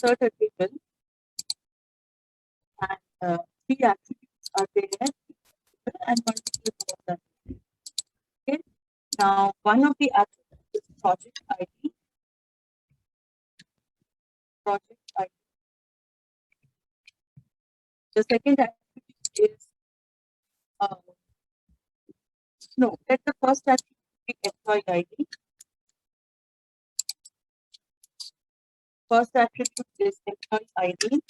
insert a table, and three attributes are there, and multiple rows are there. Okay. Now, one of the attributes is project ID. Project ID. The second attribute is no. Let the first attribute be employee ID. First attribute is employee ID.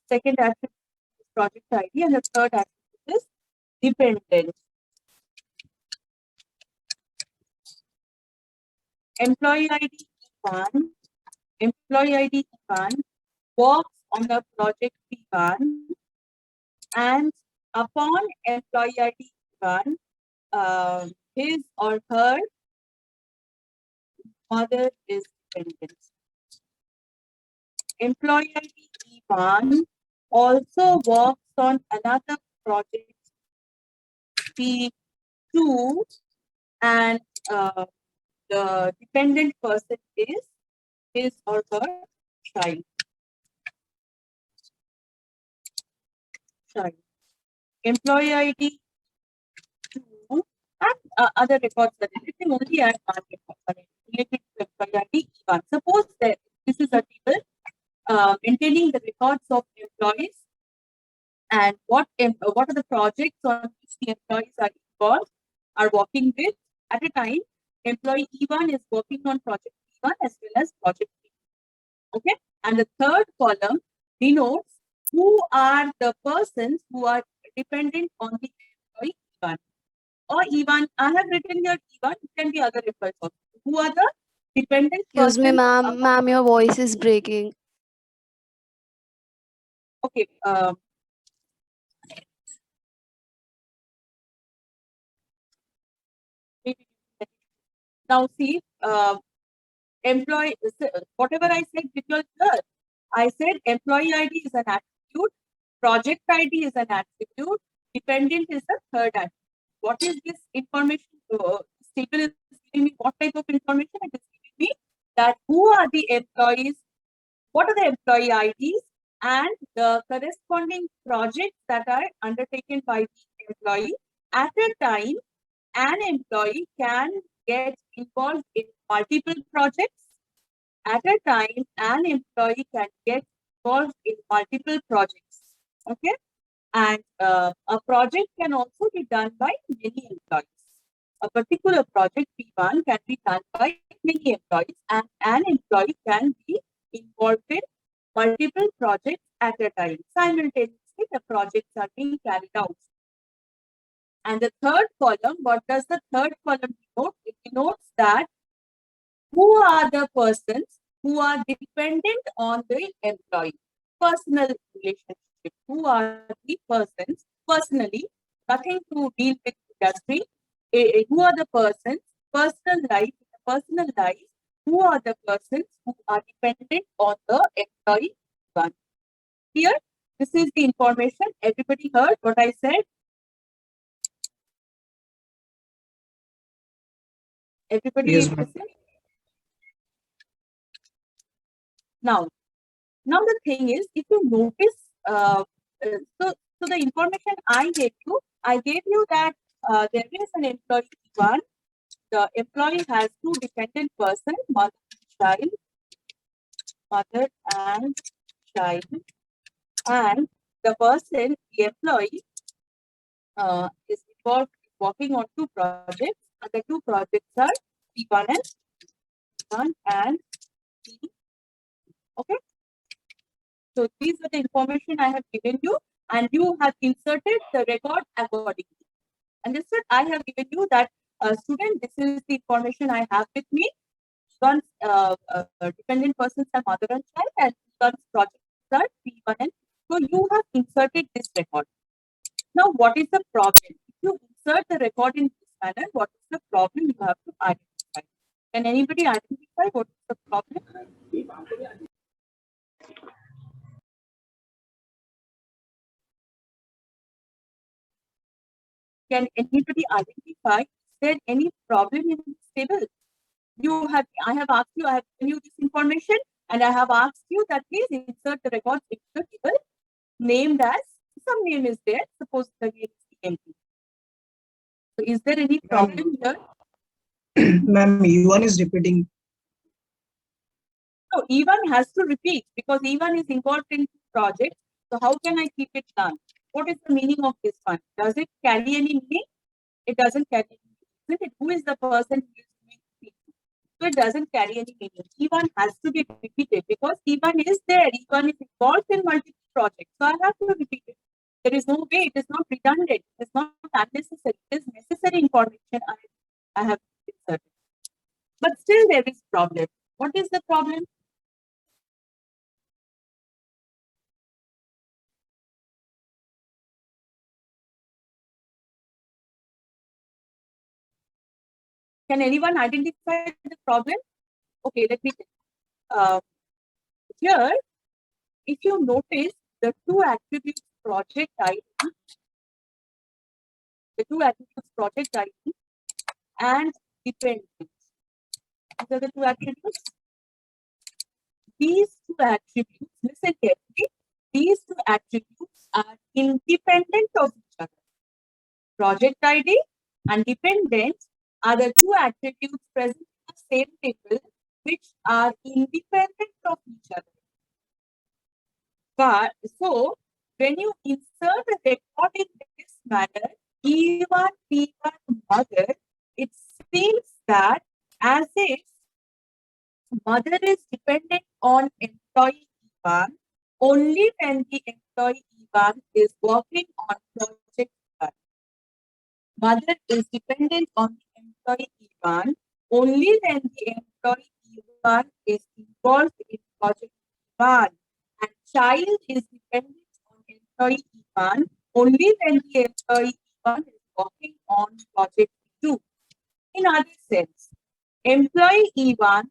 Second attribute is project ID, and the third attribute is dependent. Employee ID E1. Employee ID E1 works on the project P1, and upon employee ID E1, his or her mother is dependent. Employee ID E1 also works on another project P2, and the dependent person is his or her child. Employee ID 2 and other records that it can only add one record related to employee ID E1. Suppose that this is a table maintaining the records of employees and what are the projects on which the employees are involved, are working with. At a time, employee E1 is working on project E1 as well as project E2. Okay, and the third column denotes who are the persons who are dependent on the employee E1. Or E1, I have written here E1, it can be other employees also. Who are the dependent persons? Excuse me, ma'am, your voice is breaking. Okay. Now see, employee, whatever I said with your third, I said employee ID is an attribute, project ID is an attribute, dependent is the third attribute. What is this information? This table is giving me what type of information? It is giving me that who are the employees, what are the employee IDs, and the corresponding projects that are undertaken by the employee. At a time, an employee can get involved in multiple projects. At a time, an employee can get involved in multiple projects. Okay, and a project can also be done by many employees. A particular project P1 can be done by many employees, and an employee can be involved in multiple projects at a time. Simultaneously, the projects are being carried out. And the third column, what does the third column denote? It denotes that who are the persons who are dependent on the employee. Personal relationship. Who are the persons personally, nothing to deal with industry. Who are the persons, personal life, who are the persons who are dependent on the employee one. Here, this is the information. Everybody heard what I said? Everybody Yes, is listening? Now the thing is, if you notice, so the information I gave you that there is an employee one. The employee has two dependent persons, mother and child, and the person, the employee, is involved working on two projects, and the two projects are P1 and P. Okay. So these are the information I have given you, and you have inserted the record accordingly. And this is I have given you that student. This is the information I have with me. One's dependent persons are mother and child, and one's projects are P1 and so you have inserted this record. Now, what is the problem? If you insert the record in this manner, what is the problem you have to identify? Can anybody identify what is the problem? Can anybody identify, is there any problem in this table? I have asked you, I have given you this information, and I have asked you that please insert the records into the table named as some name is there. Suppose the name is empty. So is there any problem here? Ma'am, E1 is repeating. No, E1 has to repeat because E1 is involved in project. So how can I keep it done? What is the meaning of this one? Does it carry any meaning? It doesn't carry any meaning. Isn't it? Who is the person who is doing it? So it doesn't carry any meaning. E1 has to be repeated because E1 is there. E1 is involved in multiple projects. So I have to repeat it. There is no way. It is not redundant. It is not unnecessary. It is necessary information I have inserted. But still there is problem. What is the problem? Can anyone identify the problem? Okay, let me here, if you notice the two attributes project ID, and dependence. These are the two attributes. These two attributes, listen carefully, these two attributes are independent of each other. Project ID and dependent are the two attributes present in the same table which are independent of each other. But so when you insert a record in this manner, E1, P1, mother, it seems that as if mother is dependent on employee E1 only when the employee E1 is working on project E1. Mother is dependent on the employee E1 only when the employee E1 is involved in project E1. And child is dependent on employee E1 only when the employee E1 is working on project E2. In other sense, employee E1,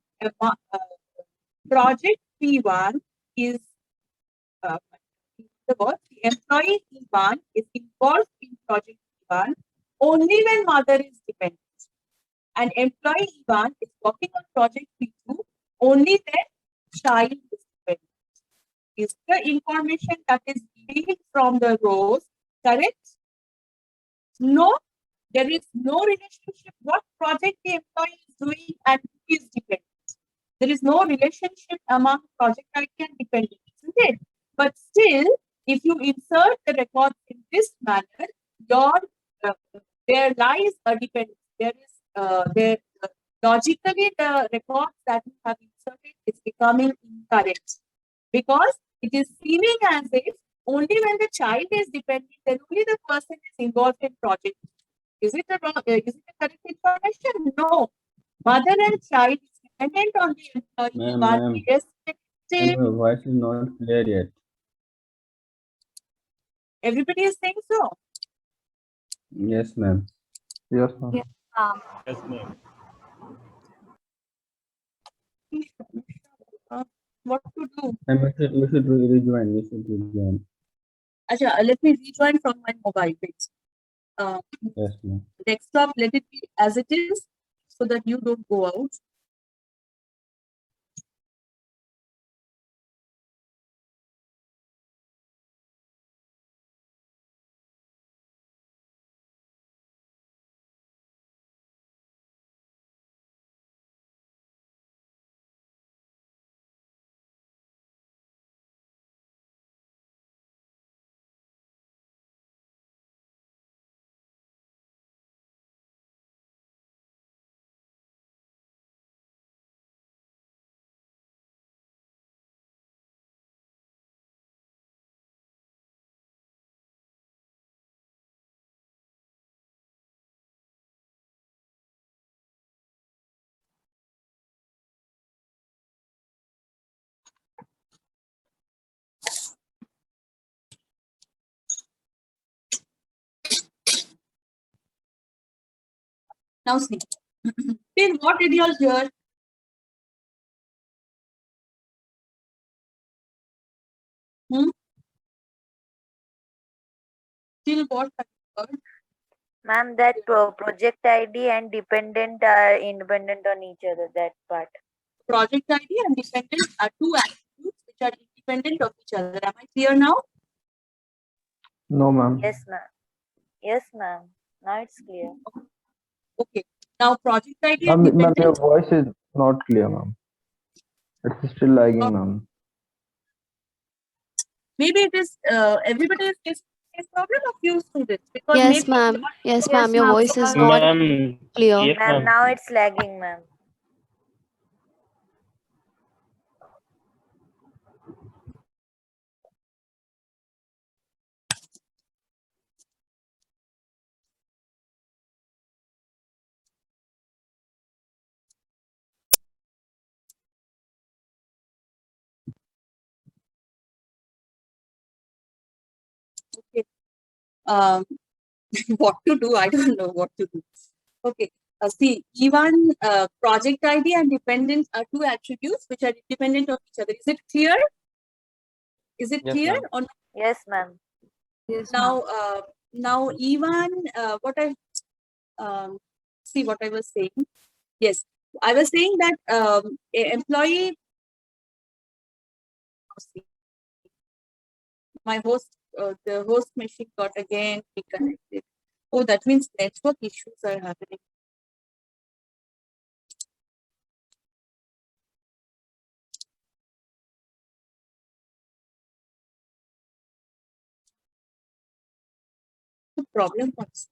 project P1 is the employee E1 is involved in project E1 only when mother is dependent. And employee E1 is working on project P2 only when child is dependent. Is the information that is revealed from the rows correct? No, there is no relationship what project the employee is doing and who is dependent. There is no relationship among project ID and dependent, isn't it? But still, if you insert the records in this manner, there lies a dependence. Logically the records that you have inserted is becoming incorrect because it is seeming as if only when the child is dependent, then only the person is involved in project. Is it a correct information? No. Mother and child is dependent on the employee. Ma'am, Irrespective. your voice is not clear yet. Everybody is saying so. Yes, ma'am. Yes, ma'am. Yes, Yes, ma'am. What to do? Ma'am, we should rejoin. We should rejoin. Acha, let me rejoin from my mobile. Wait. Yes, ma'am. Desktop, let it be as it is so that you don't go out. Now see. Then what did you all hear? Till what have you heard? Ma'am, that project ID and dependent are independent on each other, that part. Project ID and dependent are two attributes which are independent of each other. Am I clear now? No, ma'am. Yes, ma'am. Yes, ma'am. Now it's clear. Okay. Now project ID and Ma'am, your dependent. voice is not clear, ma'am. It's still lagging, ma'am. Maybe it is everybody is facing the same problem of few students because Yes, maybe ma'am. Yes, Yes, ma'am. Your ma'am. voice is not Ma'am, clear. yes, Ma'am, ma'am. now it's lagging, ma'am. um, what to do. I don't know what to do. Okay. See, even project ID and dependent are two attributes which are independent of each other. Is it clear? Is it Yes, clear? ma'am. Or Yes, ma'am. now, now even what I see what I was saying. Yes, I was saying that employee. See, my host, the host machine got again reconnected. Oh, that means network issues are happening. The problem was